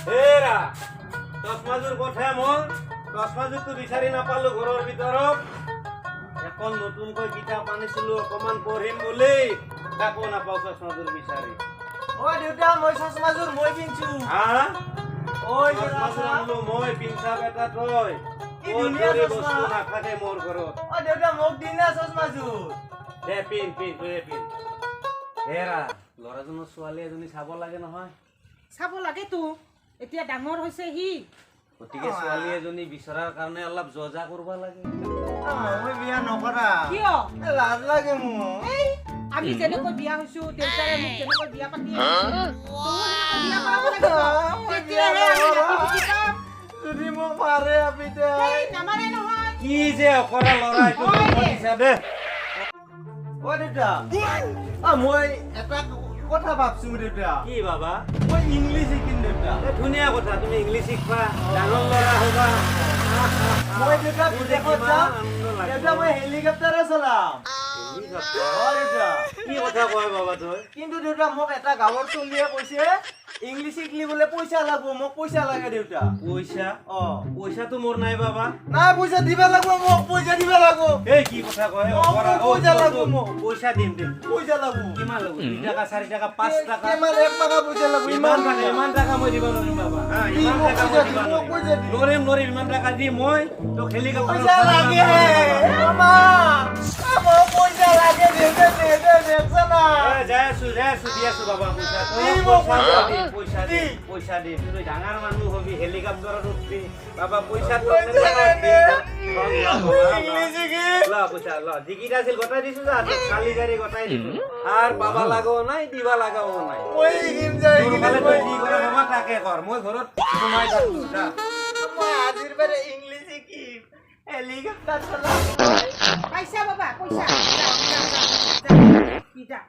হেৰা চশমাযোৰ কথা মই চশমাযোৰটো বিচাৰি নাপালো ঘৰৰ ভিতৰত এখন নতুনকৈ কিতাপ আনিছিলো অকমান পঢ়িম বুলি তাকো নাপাওঁ চশমাযোৰ বিচাৰি ও দেউতা মই চশমাযোৰ মই কিনছো হা ওই চশমাযোৰ আনিলো মই পিঞ্চা বেটা তই কি ধুনীয়া চশমা। বস্তু নাথাকে মোৰ ঘৰত ও দেউতা মোক দিনা চশমাযোৰ দে পিন তই পিন হেৰা ল'ৰাজনৰ ছোৱালী এজনী চাব লাগে নহয় চাব লাগে তো এতিয়া ডাঙৰ হৈছে সি গতিকে ছোৱালী এজনী বিচৰাৰ কাৰণে অলপ জজা কৰিব লাগে মই বিয়া নকৰা কিয় লাজ লাগে মোক এই আমি যেনেকৈ বিয়া হৈছো দেউতাৰে মোক যেনেকৈ বিয়া পাতি বিয়া কৰাব লাগিব তেতিয়াহে আমি নাতি শিকাম যদি মোক মাৰে আপিতে এই নামাৰে নহয় কি যে অকৰা ল'ৰা এইটো দিছা দে ও দেউতা মই এটা কথা ভাবছো দেউতা কি বাবা মই ইংলিছ শিকিম দেউতা ধুনীয়া কথা তুমি ইংলিছ শিকবা ডাঙৰ ল'ৰা হ'বা মই দেউতা বিদেশত যাম দেউতা মই হেলিকপ্টাৰে চলাম দেউতা কি কথা কয় বাবা তই কিন্তু দেউতা মোক এটা গাঁৱৰ চলিয়ে কৈছে ইংলিছ শিকলি বোলে পইচা লাগব মোক পইচা লাগে দেউতা পইচা অ পইচাটো মোৰ নাই বাবা নাই পইচা দিবা লাগব মোক পইচা দিবা লাগব এই কি কথা কয় অকৰা পইচা লাগব মোক পইচা দিম পইচা লাগব কিমান লাগব 2 টাকা 4 টাকা 5 টাকা কিমান 1 টাকা পইচা লাগব ইমান টাকা মই দিব নোৱাৰিম বাবা হা ইমান টাকা মই দিব নোৱাৰিম ইমান টাকা দি মই তো হেলিকপ্টাৰ পইচা লাগে আমা মোক পইচা লাগে দেউতা দেখছ না যাই আছো দি আছো বাবা পইচা দিম তুই ডাঙৰ মানুহ হবি হেলিকপ্টাৰত উঠবি বাবা পইচা পইচা ল যিকেইটা আছিল গতাই দিছো যা খালি গাড়ী গতাই দিছো আৰু বাবা লাগাও নাই দিবা লাগাও নাই মই শিকিম যাই তই যি কৰে বাবা তাকে কৰ মই ঘৰত সোমাই থাকো যা মই আজিৰ বাৰে ইংলিছ শিকিম হেলিকপ্টাৰ চলাম পইচা বাবা পইচা যা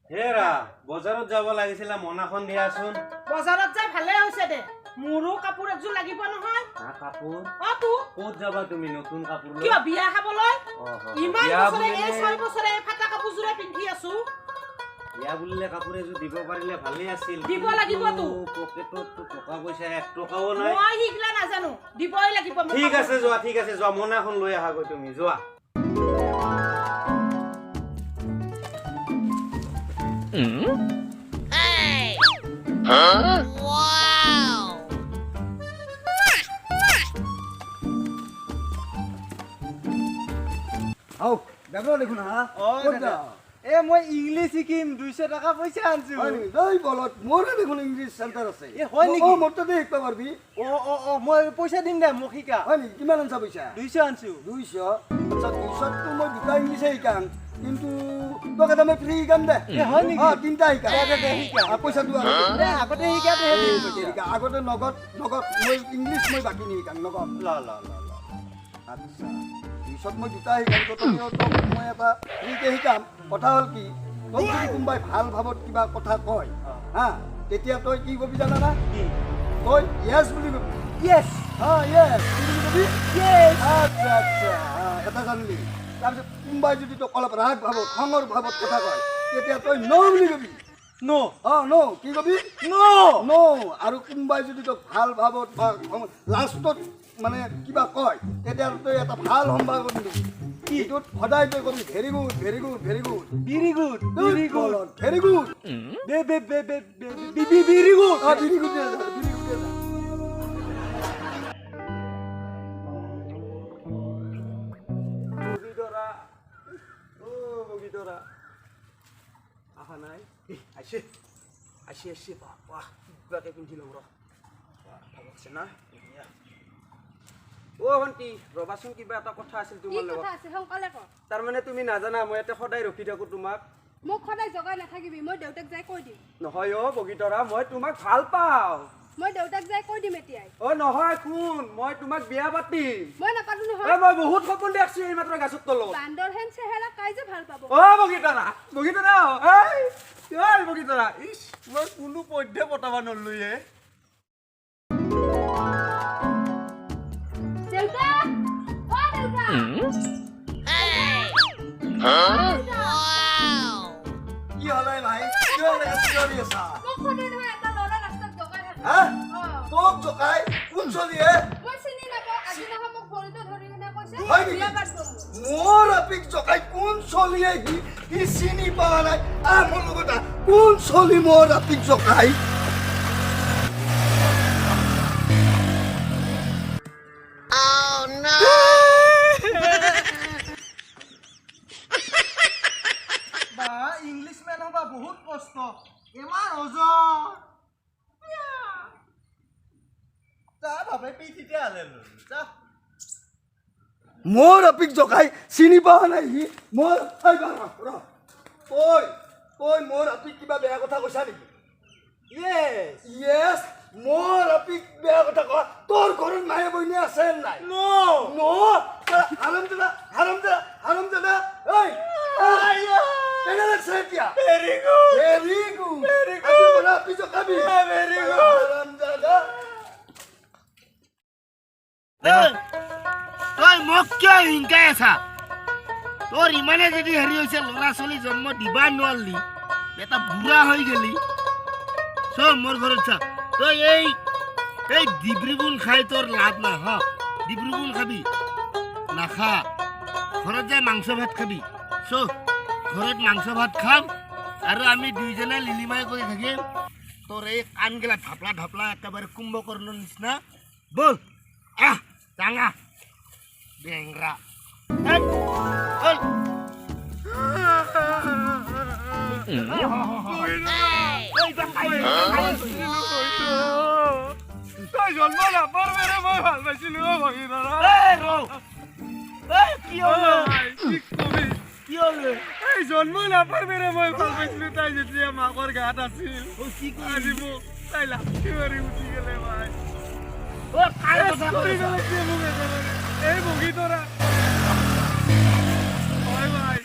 হেৰা বজাৰত যাব লাগিছিল মনাখন দিয়াচোন বজাৰত যাই ভালে হৈছে দে মোৰো কাপোৰ এযোৰ লাগিব নহয় কাপোৰ অ তো ক'ত যাবা তুমি নতুন কাপোৰ লৈ কিয় বিয়া খাবলৈ ইমান বিয়া বছৰে এই বুলিলে 6 বছৰে এই ফাটা কাপোৰযোৰে পিন্ধি আছো বিয়া বুলিলে কাপোৰ এযোৰ দিব পাৰিলে ভালেই আছিল দিব লাগিবতো। পকেটত টকা পইচা 1 টকাও নাই মই শিকলা নাজানো দিবই লাগিব মোক ঠিক আছে যোৱা মনাখন লৈ আহাগৈ তুমি যোৱা আও দেখো দেখোন হা ক'ত যা এ মই ইংলিছ শিকিম 200 টাকা পইচা আনছো হয় নেকি এই বলত মোৰে দেখোন ইংলিছ চেণ্টাৰ আছে এ হয় নেকি? মোৰ তাতে শিকবা পাৰবি অ মই পইচা দিম দে মোক শিকা হয় নেকি কিমান আনছা পইচা 200 আনছো 200 আচ্ছা 200 তো মই দুটা ইংলিছে শিকাম কিন্তু তোক এটা মই ফ্ৰী শিকাম দে এ হয় নেকি? তিনিটা শিকাম দে শিকা পইচাটো দে আগতে শিকা দে শিকা আগতে নগদ মই ইংলিছ মই বাকী নিশিকাম নগদ ল আচ্ছা 200 মই দুটা শিকাম তথাপিও তোক মই এটা ফ্ৰীকে শিকাম কথা হ'ল কি তোক যদি কোনোবাই ভাল ভাৱত কিবা কথা কয় হা তেতিয়া তই কি কবি জানা না কি তই ইয়েছ বুলি কবি ইয়েস ইয়েছ বুলি কবি ইয়েস আচ্ছা এটা জানলি তাৰপিছত কোনোবাই যদি তোক অলপ ৰাগ ভাৱত খঙৰ ভাৱত কথা কয় তেতিয়া তই ন' বুলি কবি নো ন' কি কবি নো ন' আৰু কোনোবাই যদি তোক ভাল ভাৱত বা লাষ্টত মানে কিবা কয় তেতিয়া তই এটা ভাল সম্ভাৱনা দিবি এইটোত সদায় তই কবি very good very good very good very good very good very good বে বে বে বে very good very good very good বগীতৰা আহা নাই আসি বাহ কিবাকে পিন্ধি লওঁ ভাগছে না ভণ্টি ৰবাচোন কিবা এটা কথা আছিল তোমাৰ লগত তাৰমানে তুমি নাজানা মই ইয়াতে সদায় ৰখি থাকো তোমাক মোক সদায় জগাই নাথাকিবি মই দেউতাক যাই কৈ দিম নহয় বগীতৰা মই তোমাক ভাল পাওঁ মই দেউতাক যাই কৈ দিম এতিয়াই নহয় শুন মই তোমাক বিয়া পাতিম মই নাপাতো নহয় মই বহুত সপোন দেখছো এই মাত্ৰ গাছত তলত বান্দৰ হেন চেহেৰা কাই যে ভাল পাব বগীতৰা বগীতৰা ইছ মই কোনো পধ্যে পতাব নললোৱে দেউতা ও দেউতা কি হ'লে ভাই কিয় চিঞৰি আছা মোক সদায় নহয় এটা ল'ৰা ৰাস্তাত জগাই থাকে হা তোক জকাই কোন চলিয়ে মই চিনি নাপাওঁ আজি নহয় মোক ভৰিটো ধৰি কিনে কৈছে হয় নেকি? বিয়া পাতিব মোক। মোৰ আপিক জকাই কোন চলিয়ে সি চিনি পোৱা নাই মোৰ লগত কোন চলি মোৰ আপিক জকাই বা ইংলিছমেন হবা বহুত কষ্ট ইমান ওজন যা ভাবে পিঠিতে আলে যা মোৰ আপিক জকাই চিনি পোৱা নাই সি মোৰ ঐ মোৰ আপিক কিবা বেয়া কথা কৈছা নেকি য়েছ মোৰ আপিক বেয়া কথা কোৱা তোৰ ঘৰত মায়ে বহিনী আছে নাই হাৰামজাদা ঐ কেনে লাগছে এতিয়া ভেৰি গুড আজি পৰা আপিক জকাবি হাৰামজাদা তই মোক কিয় হিংকাই আছা তোৰ ইমানে যদি হেৰি হৈছে ল'ৰা ছোৱালী জন্ম দিবা নোৱাৰলি এটা বুঢ়া হৈ গেলি চব মোৰ ঘৰত চা তই এই ডিব্ৰুগুণ খাই তোৰ লাভ নাই হ ডিব্ৰুগুণ খাবি নাখা ঘৰত যাই মাংস ভাত খাবি চব ঘৰত মাংস ভাত খাম আৰু আমি দুইজনে লিলিমাই কৰি থাকিম তোৰ এই কাণগিলা ঢাপলা ঢাপলা একেবাৰে কুম্ভকৰ্ণৰ নিচিনা বল আহ ডাঙা বেংৰা তই জন্ম নাপাৰ মেৰে মই ভাল পাইছিলো ভগীধৰা এই জন্ম নাপাৰ মেৰে মই ভাল পাইছিলো তাই যেতিয়া মাকৰ গাত আছিল আজি মোক তাই লাঠি মাৰি উঠি গেলে ভাই এই ভগীধৰা হয় ভাই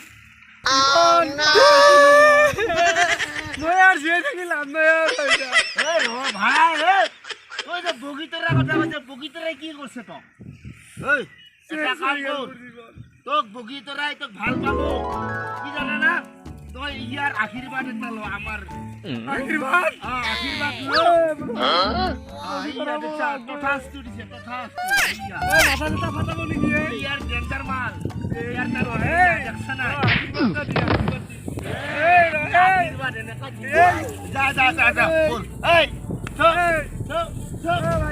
মই আৰ জীয়ে থাকি লাভ নাই আৰ ভাই তই যে বগীতৰা কথা কৈছে বগীতৰাই কি কৰিছে তক এটা কাম কৰ তোক বগীতৰাই তোক ভাল পাব কি জানা না তই ইয়াৰ আশীৰ্বাদ এটা ল আমাৰ আশীৰ্বাদ আশীৰ্বাদ ল তথাস্তু দিছে তথাস্তু মাথা চাথা ফাটাব নেকি ইয়াৰ ডেঞ্জাৰ মাল ইয়াৰ তাৰ দেখছা নাই আশীৰ্বাদ এনেকা যা বল এই চল